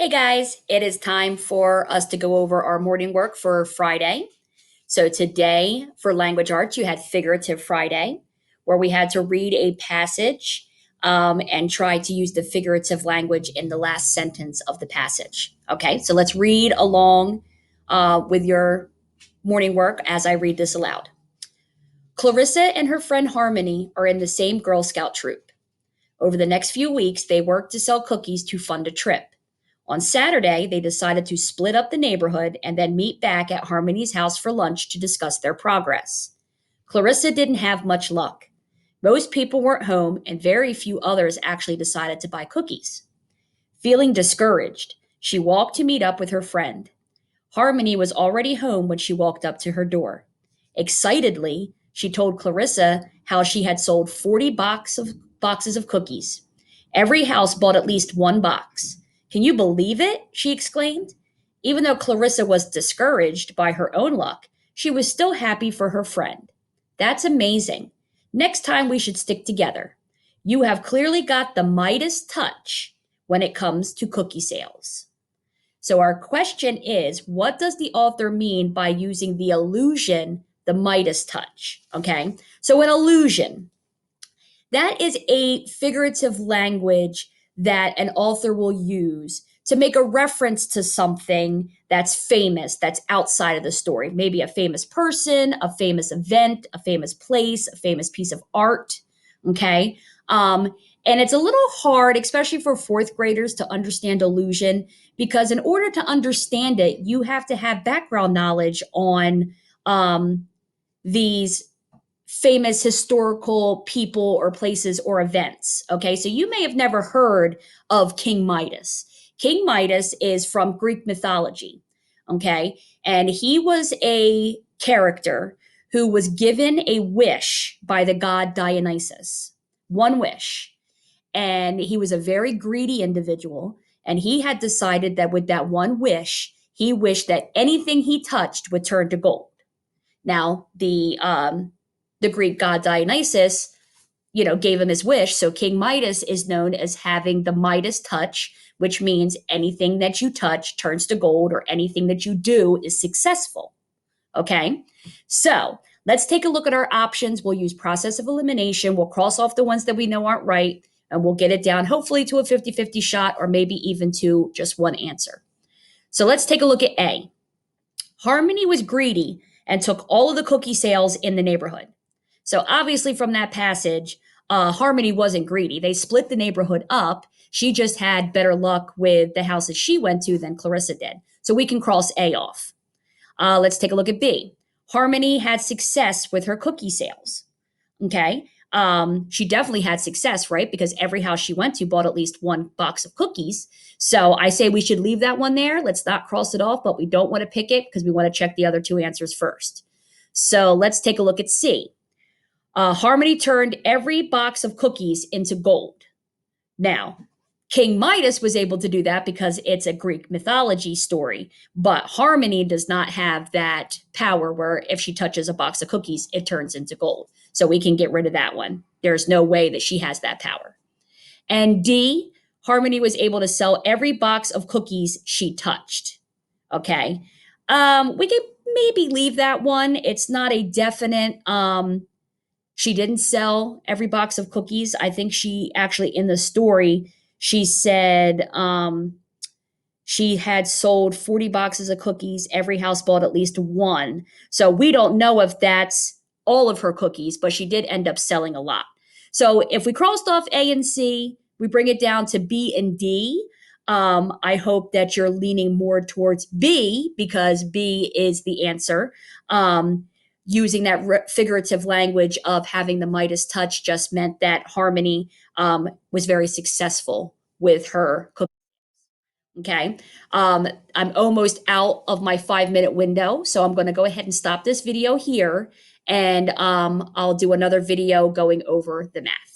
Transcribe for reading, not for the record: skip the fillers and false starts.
Hey guys, it is time for us to go over our morning work for Friday. So today for language arts, you had Figurative Friday, where we had to read a passage and try to use the figurative language in the last sentence of the passage. Okay, so let's read along with your morning work as I read this aloud. Clarissa and her friend Harmony are in the same Girl Scout troop. Over the next few weeks, they worked to sell cookies to fund a trip. On Saturday, they decided to split up the neighborhood and then meet back at Harmony's house for lunch to discuss their progress. Clarissa didn't have much luck. Most people weren't home, and very few others actually decided to buy cookies. Feeling discouraged, she walked to meet up with her friend. Harmony was already home when she walked up to her door. Excitedly, she told Clarissa how she had sold 40 boxes of cookies. Every house bought at least one box. Can you believe it? She exclaimed. Even though Clarissa was discouraged by her own luck, she was still happy for her friend. That's amazing. Next time we should stick together. You have clearly got the Midas touch when it comes to cookie sales. So our question is, what does the author mean by using the illusion, the Midas touch? Okay, so an illusion, that is a figurative language that an author will use to make a reference to something that's famous, that's outside of the story. Maybe a famous person, a famous event, a famous place, a famous piece of art. Okay. And it's a little hard, especially for fourth graders, to understand illusion because in order to understand it, you have to have background knowledge on these famous historical people or places or events. Okay, so you may have never heard of King Midas. King Midas is from Greek mythology. Okay, and he was a character who was given a wish by the god Dionysus, one wish. And he was a very greedy individual. And he had decided that with that one wish, he wished that anything he touched would turn to gold. Now, the Greek god Dionysus, gave him his wish. So King Midas is known as having the Midas touch, which means anything that you touch turns to gold or anything that you do is successful. Okay. So let's take a look at our options. We'll use process of elimination. We'll cross off the ones that we know aren't right, and we'll get it down hopefully to a 50-50 shot or maybe even to just one answer. So let's take a look at A. Harmony was greedy and took all of the cookie sales in the neighborhood. So obviously from that passage, Harmony wasn't greedy. They split the neighborhood up. She just had better luck with the houses she went to than Clarissa did. So we can cross A off. Let's take a look at B. Harmony had success with her cookie sales. Okay. She definitely had success, right? Because every house she went to bought at least one box of cookies. So I say we should leave that one there. Let's not cross it off, but we don't want to pick it because we want to check the other two answers first. So let's take a look at C. Harmony turned every box of cookies into gold. Now, King Midas was able to do that because it's a Greek mythology story, but Harmony does not have that power where if she touches a box of cookies, it turns into gold. So we can get rid of that one. There's no way that she has that power. And D, Harmony was able to sell every box of cookies she touched. Okay. We could maybe leave that one. It's not a definite she didn't sell every box of cookies. I think she actually, in the story, she said she had sold 40 boxes of cookies. Every house bought at least one. So we don't know if that's all of her cookies, but she did end up selling a lot. So if we crossed off A and C, we bring it down to B and D. I hope that you're leaning more towards B because B is the answer. Using that figurative language of having the Midas touch just meant that Harmony was very successful with her cooking. Okay. I'm almost out of my 5-minute window. So I'm going to go ahead and stop this video here. And I'll do another video going over the math.